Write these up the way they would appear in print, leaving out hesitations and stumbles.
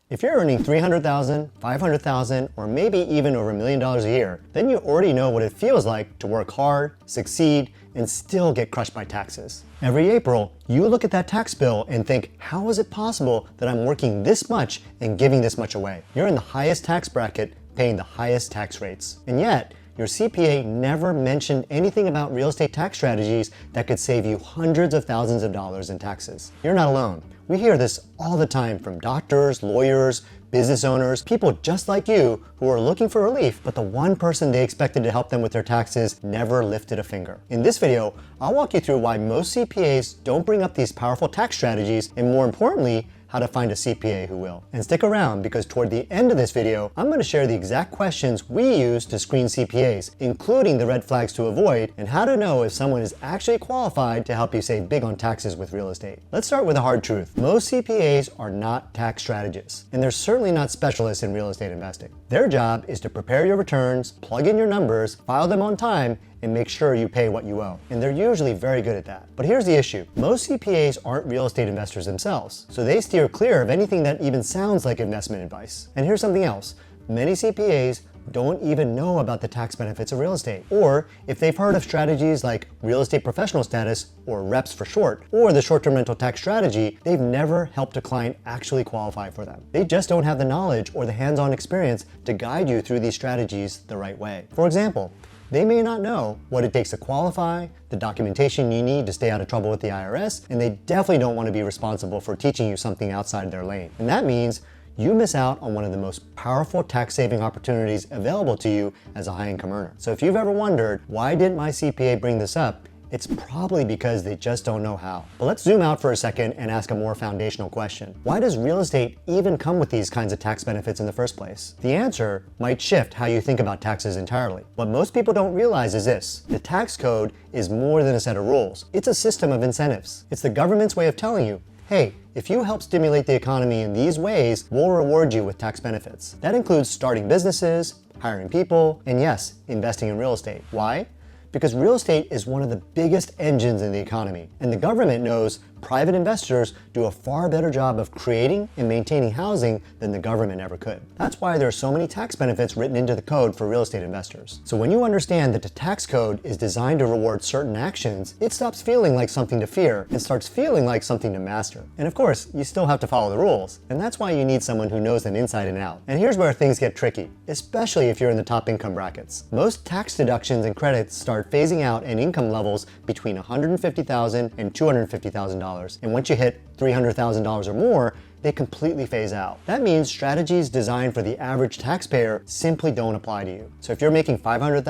If you're earning $300,000, $500,000, or maybe even over $1 million a year, then you already know what it feels like to work hard, succeed, and still get crushed by taxes. Every April, you look at that tax bill and think, how is it possible that I'm working this much and giving this much away? You're in the highest tax bracket, paying the highest tax rates. And yet, your CPA never mentioned anything about real estate tax strategies that could save you hundreds of thousands of dollars in taxes. You're not alone. We hear this all the time from doctors, lawyers, business owners, people just like you who are looking for relief, but the one person they expected to help them with their taxes never lifted a finger. In this video, I'll walk you through why most CPAs don't bring up these powerful tax strategies, and more importantly, how to find a CPA who will. And stick around, because toward the end of this video, I'm going to share the exact questions we use to screen CPAs, including the red flags to avoid, and how to know if someone is actually qualified to help you save big on taxes with real estate. Let's start with a hard truth. Most CPAs are not tax strategists, and they're certainly not specialists in real estate investing. Their job is to prepare your returns, plug in your numbers, file them on time, and make sure you pay what you owe. And they're usually very good at that. But here's the issue. Most CPAs aren't real estate investors themselves, so they steer clear of anything that even sounds like investment advice. And here's something else. Many CPAs don't even know about the tax benefits of real estate. Or if they've heard of strategies like real estate professional status, or REPS for short, or the short-term rental tax strategy, they've never helped a client actually qualify for them. They just don't have the knowledge or the hands-on experience to guide you through these strategies the right way. For example, they may not know what it takes to qualify, the documentation you need to stay out of trouble with the IRS, and they definitely don't want to be responsible for teaching you something outside their lane. And that means you miss out on one of the most powerful tax-saving opportunities available to you as a high-income earner. So if you've ever wondered, why didn't my CPA bring this up? It's probably because they just don't know how. But let's zoom out for a second and ask a more foundational question. Why does real estate even come with these kinds of tax benefits in the first place? The answer might shift how you think about taxes entirely. What most people don't realize is this: the tax code is more than a set of rules. It's a system of incentives. It's the government's way of telling you, hey, if you help stimulate the economy in these ways, we'll reward you with tax benefits. That includes starting businesses, hiring people, and yes, investing in real estate. Why? Because real estate is one of the biggest engines in the economy, and the government knows private investors do a far better job of creating and maintaining housing than the government ever could. That's why there are so many tax benefits written into the code for real estate investors. So when you understand that the tax code is designed to reward certain actions, it stops feeling like something to fear and starts feeling like something to master. And of course, you still have to follow the rules, and that's why you need someone who knows them inside and out. And here's where things get tricky, especially if you're in the top income brackets. Most tax deductions and credits start phasing out at income levels between $150,000 and $250,000. And once you hit $300,000 or more, they completely phase out. That means strategies designed for the average taxpayer simply don't apply to you. So if you're making $500,000,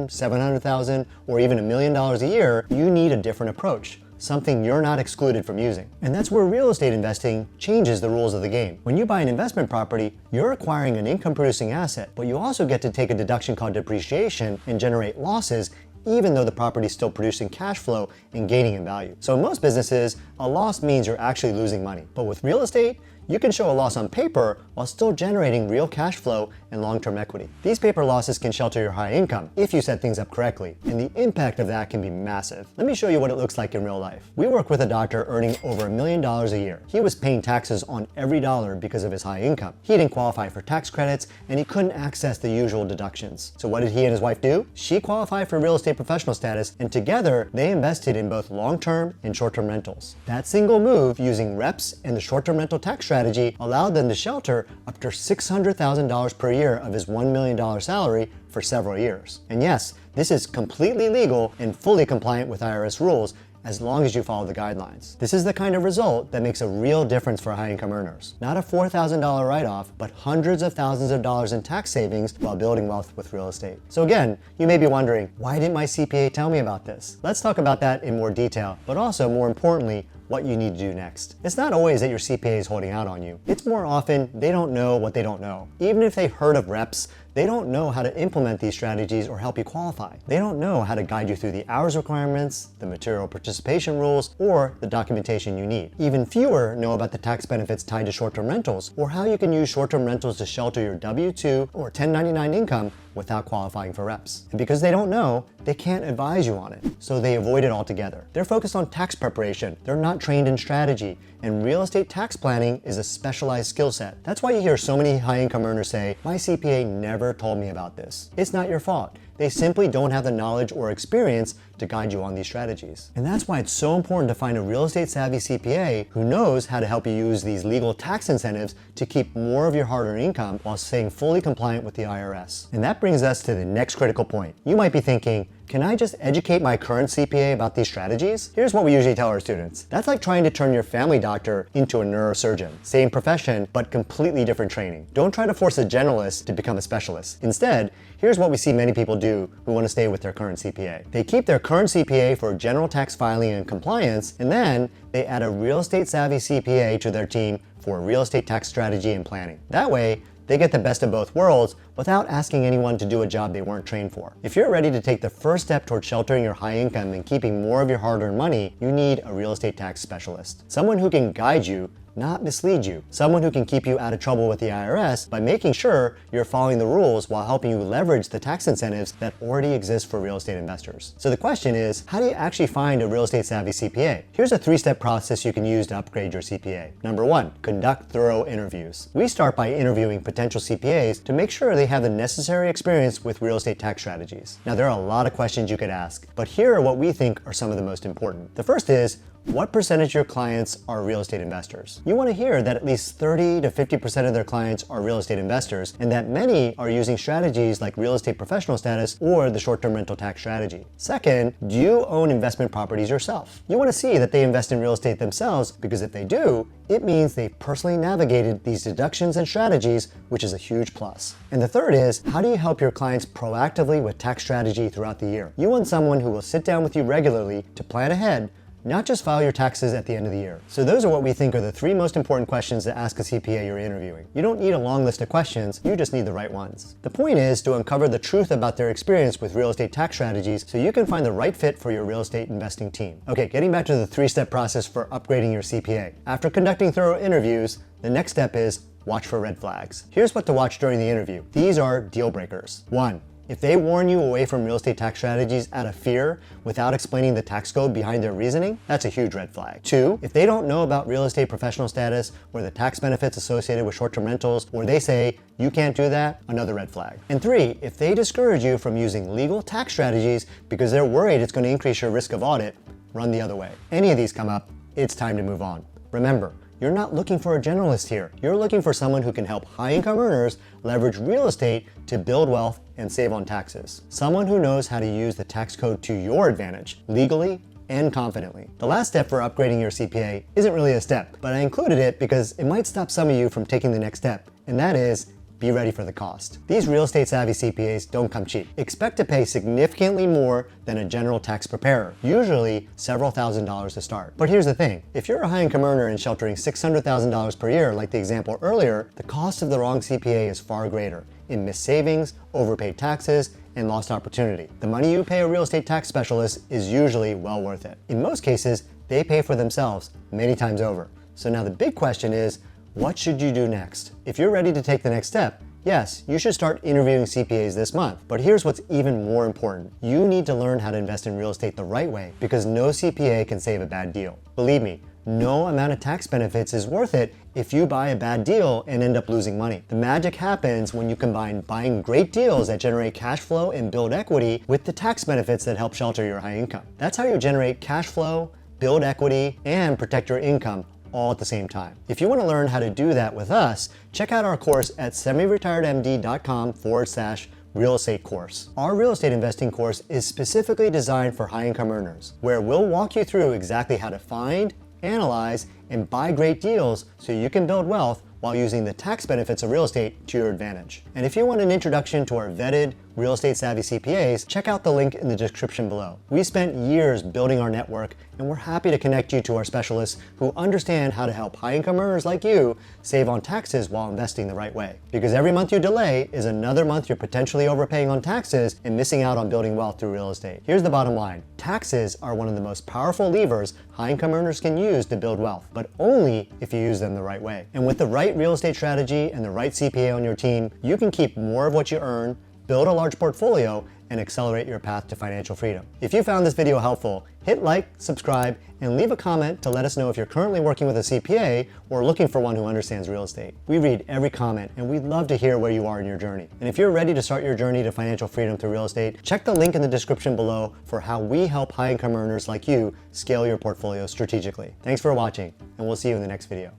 $700,000, or even $1 million a year, you need a different approach, something you're not excluded from using. And that's where real estate investing changes the rules of the game. When you buy an investment property, you're acquiring an income-producing asset, but you also get to take a deduction called depreciation and generate losses even though the property is still producing cash flow and gaining in value. So in most businesses, a loss means you're actually losing money. But with real estate, you can show a loss on paper while still generating real cash flow and long-term equity. These paper losses can shelter your high income if you set things up correctly, and the impact of that can be massive. Let me show you what it looks like in real life. We work with a doctor earning over $1 million a year. He was paying taxes on every dollar because of his high income. He didn't qualify for tax credits, and he couldn't access the usual deductions. So what did he and his wife do? She qualified for real estate professional status, and together they invested in both long-term and short-term rentals. That single move, using REPS and the short-term rental tax strategy, allowed them to shelter up to $600,000 per year of his $1 million salary for several years. And yes, this is completely legal and fully compliant with IRS rules, as long as you follow the guidelines. This is the kind of result that makes a real difference for high-income earners. Not a $4,000 write-off, but hundreds of thousands of dollars in tax savings while building wealth with real estate. So again, you may be wondering, why didn't my CPA tell me about this? Let's talk about that in more detail, but also, more importantly, what you need to do next. It's not always that your CPA is holding out on you. It's more often they don't know what they don't know. Even if they've heard of REPS, They don't know how to implement these strategies or help you qualify. They don't know how to guide you through the hours requirements, the material participation rules, or the documentation you need. Even fewer know about the tax benefits tied to short-term rentals, or how you can use short-term rentals to shelter your W-2 or 1099 income without qualifying for reps. And because they don't know, they can't advise you on it, so they avoid it altogether. They're focused on tax preparation, they're not trained in strategy, and real estate tax planning is a specialized skill set. That's why you hear so many high-income earners say, "My CPA never told me about this." It's not your fault. They simply don't have the knowledge or experience to guide you on these strategies. And that's why it's so important to find a real estate savvy CPA who knows how to help you use these legal tax incentives to keep more of your hard-earned income while staying fully compliant with the IRS. And that brings us to the next critical point. You might be thinking, can I just educate my current CPA about these strategies? Here's what we usually tell our students. That's like trying to turn your family doctor into a neurosurgeon. Same profession, but completely different training. Don't try to force a generalist to become a specialist. Instead, here's what we see many people do who want to stay with their current CPA. They keep their current CPA for general tax filing and compliance, and then they add a real estate savvy CPA to their team for real estate tax strategy and planning. That way, they get the best of both worlds without asking anyone to do a job they weren't trained for. If you're ready to take the first step toward sheltering your high income and keeping more of your hard-earned money, you need a real estate tax specialist. Someone who can guide you, not mislead you. Someone who can keep you out of trouble with the IRS by making sure you're following the rules while helping you leverage the tax incentives that already exist for real estate investors. So the question is, how do you actually find a real estate savvy CPA? Here's a 3-step process you can use to upgrade your CPA. Number 1, conduct thorough interviews. We start by interviewing potential CPAs to make sure they have the necessary experience with real estate tax strategies. Now, there are a lot of questions you could ask, but here are what we think are some of the most important. The first is, what percentage of your clients are real estate investors? You want to hear that at least 30 to 50% of their clients are real estate investors, and that many are using strategies like real estate professional status or the short-term rental tax strategy. Second, do you own investment properties yourself? You want to see that they invest in real estate themselves, because if they do, it means they personally navigated these deductions and strategies, which is a huge plus. And the third is, how do you help your clients proactively with tax strategy throughout the year? You want someone who will sit down with you regularly to plan ahead, not just file your taxes at the end of the year. So those are what we think are the 3 most important questions to ask a CPA you're interviewing. You don't need a long list of questions, you just need the right ones. The point is to uncover the truth about their experience with real estate tax strategies so you can find the right fit for your real estate investing team. Okay, getting back to the 3-step process for upgrading your CPA. After conducting thorough interviews, the next step is watch for red flags. Here's what to watch during the interview. These are deal breakers. 1. If they warn you away from real estate tax strategies out of fear without explaining the tax code behind their reasoning, that's a huge red flag. 2, if they don't know about real estate professional status or the tax benefits associated with short-term rentals, or they say, you can't do that, another red flag. And 3, if they discourage you from using legal tax strategies because they're worried it's going to increase your risk of audit, run the other way. Any of these come up, it's time to move on. Remember, you're not looking for a generalist here. You're looking for someone who can help high-income earners leverage real estate to build wealth and save on taxes. Someone who knows how to use the tax code to your advantage, legally and confidently. The last step for upgrading your CPA isn't really a step, but I included it because it might stop some of you from taking the next step, and that is, be ready for the cost. These real estate savvy CPAs don't come cheap. Expect to pay significantly more than a general tax preparer, usually several $1,000s to start. But here's the thing, if you're a high-income earner and sheltering $600,000 per year like the example earlier, the cost of the wrong CPA is far greater in missed savings, overpaid taxes, and lost opportunity. The money you pay a real estate tax specialist is usually well worth it. In most cases, they pay for themselves many times over. So now the big question is, what should you do next? If you're ready to take the next step, yes, you should start interviewing CPAs this month. But here's what's even more important. You need to learn how to invest in real estate the right way, because no CPA can save a bad deal. Believe me, no amount of tax benefits is worth it if you buy a bad deal and end up losing money. The magic happens when you combine buying great deals that generate cash flow and build equity with the tax benefits that help shelter your high income. That's how you generate cash flow, build equity, and protect your income all at the same time. If you want to learn how to do that with us, check out our course at semiretiredmd.com/real estate course. Our real estate investing course is specifically designed for high-income earners, where we'll walk you through exactly how to find, analyze, and buy great deals so you can build wealth while using the tax benefits of real estate to your advantage. And if you want an introduction to our vetted, real estate savvy CPAs, check out the link in the description below. We spent years building our network, and we're happy to connect you to our specialists who understand how to help high-income earners like you save on taxes while investing the right way. Because every month you delay is another month you're potentially overpaying on taxes and missing out on building wealth through real estate. Here's the bottom line. Taxes are one of the most powerful levers high-income earners can use to build wealth, but only if you use them the right way. And with the right real estate strategy and the right CPA on your team, you can keep more of what you earn, build a large portfolio, and accelerate your path to financial freedom. If you found this video helpful, hit like, subscribe, and leave a comment to let us know if you're currently working with a CPA or looking for one who understands real estate. We read every comment, and we'd love to hear where you are in your journey. And if you're ready to start your journey to financial freedom through real estate, check the link in the description below for how we help high-income earners like you scale your portfolio strategically. Thanks for watching, and we'll see you in the next video.